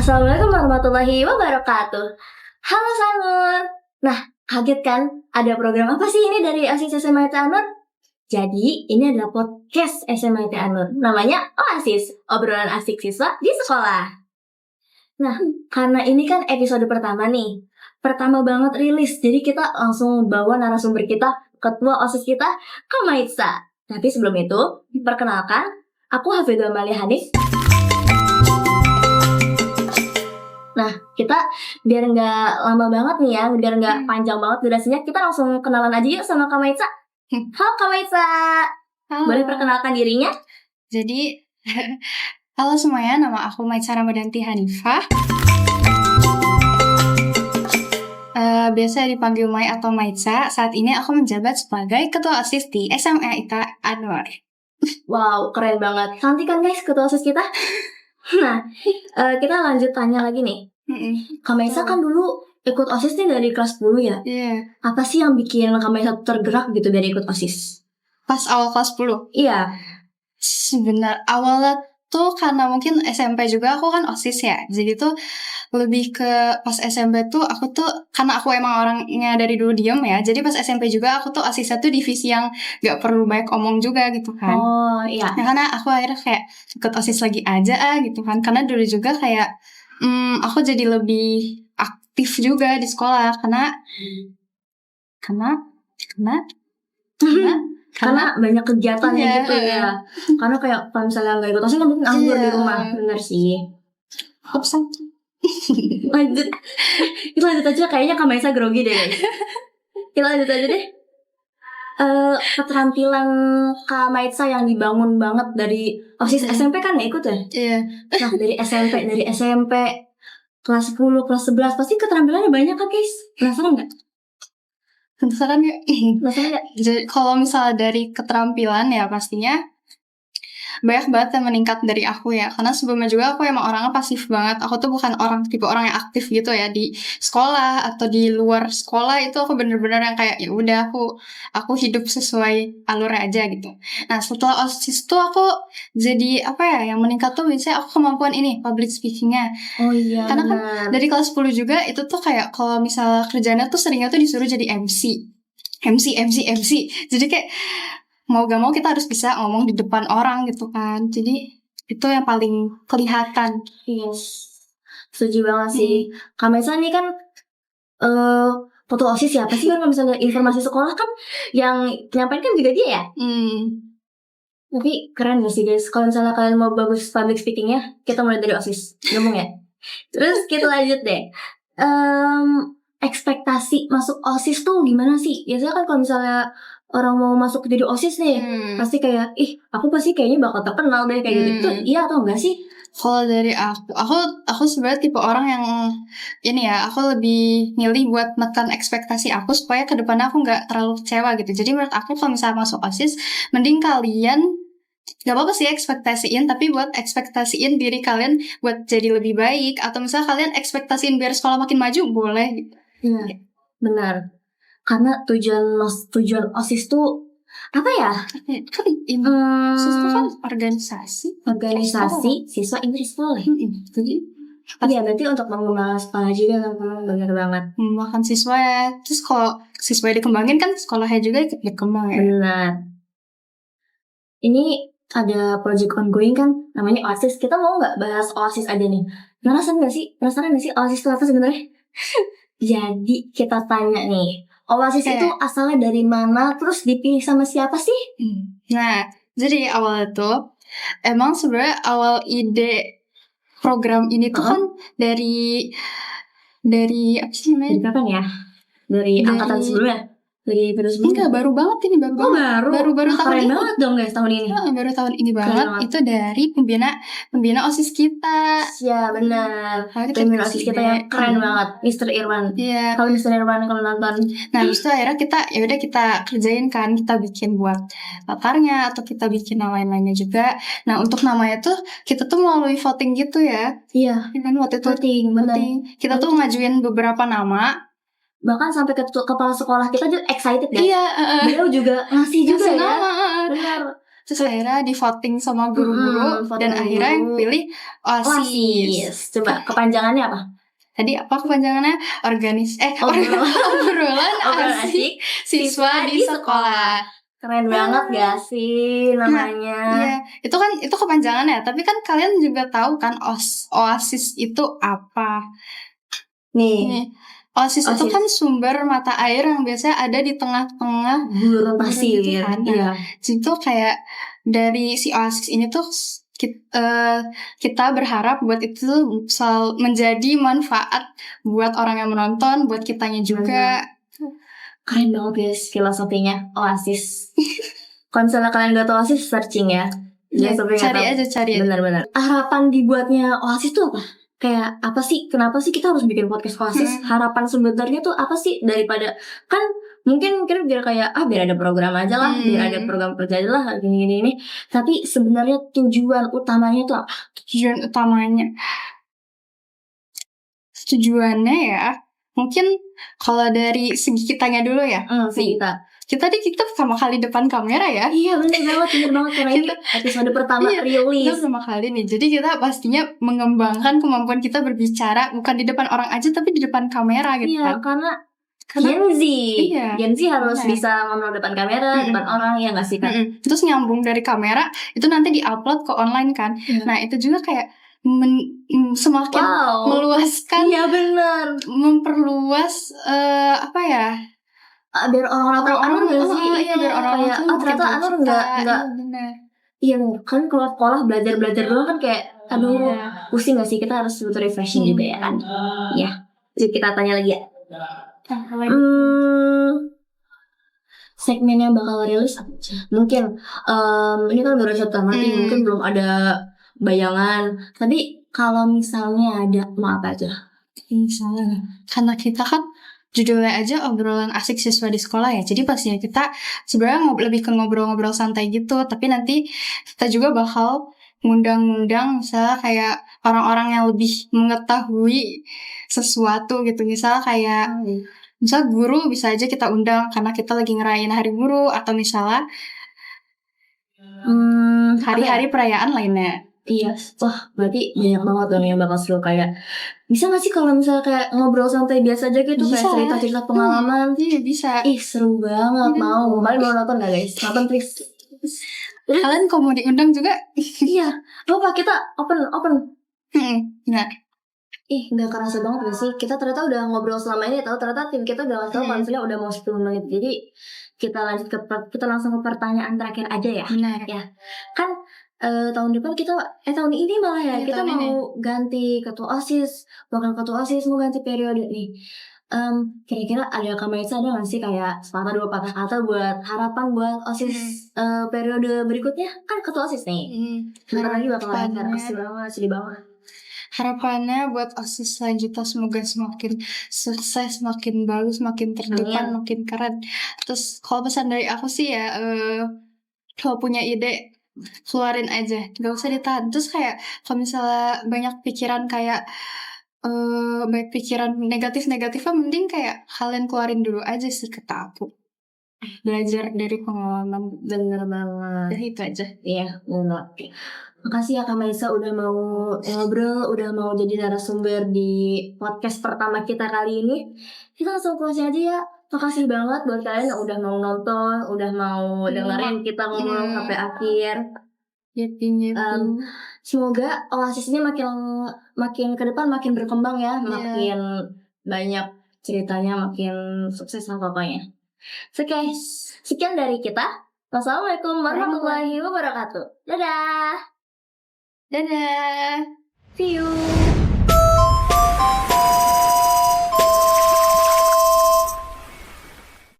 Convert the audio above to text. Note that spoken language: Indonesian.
Assalamualaikum warahmatullahi wabarakatuh. Halo Sanur. Nah, kaget kan? Ada program apa sih ini dari OSIS SMA IT Anur? Jadi, ini adalah podcast SMA IT Anur. Namanya Oasis, obrolan asik siswa di sekolah. Nah, karena ini kan episode pertama nih. Pertama banget rilis, jadi kita langsung bawa narasumber kita, ketua OSIS kita, Kak Maitsa. Tapi sebelum itu, perkenalkan, aku Hafidhah Amalia Hanif. Nah, kita biar nggak lama banget nih ya, biar nggak panjang banget durasinya, kita langsung kenalan aja yuk sama Kak Maitsa. Halo Kak Maitsa. Halo. Boleh perkenalkan dirinya? Jadi, halo semuanya, nama aku Maitsa Ramadanti Hanifah. Biasa dipanggil Mai atau Maitsa. Saat ini aku menjabat sebagai Ketua OSIS di SMA IT Anur. Wow, keren banget. Cantik kan guys ketua OSIS kita? Nah, kita lanjut tanya lagi nih. Kak Maitsa kan dulu ikut OSIS nih dari kelas 10 ya? Iya. Apa sih yang bikin Kak Maitsa tergerak gitu dari ikut OSIS? Pas awal kelas 10. Iya. Sebenarnya awalnya tuh karena mungkin SMP juga aku kan OSIS ya. Jadi tuh lebih ke pas SMP tuh aku tuh karena aku emang orangnya dari dulu diem ya. Jadi pas SMP juga aku tuh OSIS tuh divisi yang gak perlu banyak omong juga gitu kan. Oh iya. Nah, karena aku akhirnya kayak ikut OSIS lagi aja gitu kan. Karena dulu juga kayak aku jadi lebih aktif juga di sekolah karena Karena banyak kegiatannya Iya, gitu ya. Karena kayak kalau misalnya nggak ikut OSIS kan mungkin nganggur di rumah. Bener sih. Lanjut. Kita lanjut aja, kayaknya Kak Maitsa grogi deh guys. Kita lanjut aja deh. Keterampilan Kak Maitsa yang dibangun banget dari OSIS SMP kan ya ikut ya? Iya. Nah dari SMP kelas 10, kelas 11 pasti keterampilannya banyak kan guys? Penasaran gak? Penasaran ya? Penasaran gak? Jadi kalau misalnya dari keterampilan ya pastinya banyak banget yang meningkat dari aku ya. Karena sebelumnya juga aku emang orangnya pasif banget. Aku tuh bukan tipe orang yang aktif gitu ya di sekolah atau di luar sekolah. Itu aku bener-bener yang kayak ya udah aku hidup sesuai alur aja gitu. Nah setelah OSIS tuh aku jadi apa ya yang meningkat tuh biasanya aku kemampuan ini public speakingnya. Oh iya. Karena kan dari kelas 10 juga itu tuh kayak kalau misalnya kerjanya tuh seringnya tuh disuruh jadi MC. Jadi kayak mau gak mau kita harus bisa ngomong di depan orang gitu kan. Jadi itu yang paling kelihatan. Yes. Setuju banget sih. Kak Maitsa nih kan foto OSIS ya. Pasti kan kalau misalnya informasi sekolah kan yang nyampein kan juga dia ya. Tapi keren gak sih guys? Kalau misalnya kalian mau bagus public speakingnya, kita mulai dari OSIS. Ngomong ya. Terus kita lanjut deh. Ekspektasi masuk OSIS tuh gimana sih? Biasanya kan kalau misalnya orang mau masuk jadi OSIS nih, pasti kayak, aku pasti kayaknya bakal terkenal deh kayak gitu. Itu iya atau enggak sih? Kalau dari aku sebenarnya tipe orang yang ini ya, aku lebih milih buat menekan ekspektasi aku supaya kedepannya aku nggak terlalu kecewa gitu. Jadi menurut aku kalau misalnya masuk OSIS, mending kalian gak apa-apa sih ekspektasiin, tapi buat ekspektasiin diri kalian buat jadi lebih baik. Atau misalnya kalian ekspektasiin biar sekolah makin maju, boleh gitu. Iya, benar. Karena tujuan OSIS tuh apa ya? OSIS itu kan organisasi siswa Inggris boleh. Jadi Iya, berarti untuk mengembangkan sekolah juga kan, benar banget. Mengembangkan siswa ya. Terus kalau siswa dikembangin kan sekolahnya juga ikut berkembang ya. Benar. Ini ada project ongoing kan, namanya OSIS. Kita mau nggak bahas OSIS aja nih? Penasaran nggak sih OSIS itu apa sebenarnya? Jadi kita tanya nih, OSIS itu asalnya dari mana? Terus dipilih sama siapa sih? Nah, jadi awalnya tuh emang sebenarnya awal ide program ini tuh kan dari apa sih namanya? Dari kapan ya? Dari angkatan sebelumnya? Dari periode sebelumnya? Enggak, baru banget ini, baru tahun keren ini. banget dong guys tahun ini. Baru tahun ini banget. Itu dari pembina OSIS kita. Ya benar. Pembina OSIS kita yang keren banget, Mr. Irwan. Iya. Kalau Mr. Irwan kalau nonton. Nah, habis itu akhirnya kita kerjain kan, kita bikin buat latarnya atau kita bikin yang lain-lainnya juga. Nah, untuk namanya tuh kita tuh melalui voting gitu ya. Iya. Kan waktu itu voting. Kita tuh ngajuin beberapa nama. Bahkan sampai kepala sekolah kita juga excited ya. Iya. Beliau juga ngasih juga ya. Nama. Benar. Terus akhirnya di voting sama guru-guru voting dan akhirnya yang guru. pilih OSIS. OSIS. Coba kepanjangannya apa? Tadi apa kepanjangannya? Obrolan asik siswa di sekolah. Keren banget gak sih namanya? Iya, itu kepanjangannya. Tapi kan kalian juga tahu kan OASIS itu apa? Nih, OASIS itu OSIS. kan sumber mata air yang biasanya ada di tengah-tengah gurun pasir. gitu kan. Iya. Itu kayak dari si OASIS ini tuh kita berharap buat itu menjadi manfaat buat orang yang menonton, buat kitanya juga. Keren banget guys filosofinya OASIS. Kalau misalnya kalian gak tau OASIS, searching ya. Cari aja. Benar-benar. Harapan dibuatnya OASIS tuh apa? Kayak apa sih? Kenapa sih kita harus bikin podcast OASIS? Harapan sebenarnya tuh apa sih? Daripada kan mungkin biar kayak biar ada program aja lah, biar ada program kerja aja lah, gini. Tapi sebenarnya tujuan utamanya tuh apa? Tujuannya ya, mungkin kalau dari segi kitanya dulu ya. Kita pertama kali depan kamera ya. Iya bener banget karena ini episode pertama rilis. Kita pertama kali nih. Jadi kita pastinya mengembangkan kemampuan kita berbicara bukan di depan orang aja tapi di depan kamera gitu. Iya, karena Gen Z harus bisa ngomong depan kamera, depan orang, ya nggak sih kan? Terus nyambung dari kamera itu nanti diupload ke online kan. Nah itu juga kayak semakin meluaskan. Iya benar. Memperluas biar orang-orang nggak sih? Iya, biar orang-orang kayak ternyata Anur nggak. Iya kan kalau sekolah belajar doang kan kayak pusing nggak sih? Kita harus butuh refreshing juga ya kan? Iya. Jadi kita tanya lagi ya. Segmen yang bakal rilis mungkin ini kan baru episode mati, mungkin belum ada bayangan. Tapi kalau misalnya ada, mau apa aja? Misalnya karena kita kan judulnya aja obrolan asik siswa di sekolah ya. Jadi pastinya kita sebenarnya lebih ke ngobrol-ngobrol santai gitu. Tapi nanti kita juga bakal ngundang misalnya kayak orang-orang yang lebih mengetahui sesuatu gitu. Misalnya kayak misal guru bisa aja kita undang karena kita lagi ngerayain hari guru, atau misalnya hari-hari perayaan lainnya. Iya, wah berarti banyak banget dong yang bakal seru. Kayak bisa gak sih kalau misalnya kayak ngobrol santai biasa aja gitu, bisa, kayak cerita pengalaman? Iya bisa. Seru banget. Mau nonton gak guys? Nonton please. Kalian kalau mau diundang juga? Iya, apa kita open. Nah, gak kerasa banget gak sih? Kita ternyata udah ngobrol selama ini, ternyata tim kita udah ngasih tau kalau misalnya udah mau 10 menit. Jadi kita langsung ke pertanyaan terakhir aja ya. Benar. Ya, kan tahun depan tahun ini malah ya kita mau ganti ketua OSIS, bakal ketua OSIS mau ganti periode nih. Kira-kira ada Kamaisa ada nggak sih kayak sepatah dua patah kata buat harapan buat OSIS periode berikutnya? Kan ketua OSIS nih. Bentar lagi bakal ada, sedih banget. Harapannya buat OSIS selanjutnya semoga semakin sukses, makin bagus, makin terdepan, makin keren. Terus kalau pesan dari aku sih ya, kalau punya ide keluarin aja, gak usah ditahan. Terus kayak kalau misalnya banyak pikiran kayak baik pikiran negatifnya, mending kayak kalian keluarin dulu aja sih, kata aku. Belajar dari pengalaman. Bener banget. Itu aja. Iya, bener. Makasih ya Kak Maisa udah mau ngobrol, udah mau jadi narasumber di podcast pertama kita kali ini. Kita langsung closing aja ya. Makasih banget buat kalian yang udah mau nonton, udah mau dengerin kita ngomong sampai akhir. Semoga OASIS ini makin ke depan makin berkembang ya, makin banyak ceritanya, makin sukses lah pokoknya. Sekian dari kita. Wassalamualaikum warahmatullahi wabarakatuh. Dadah. See you.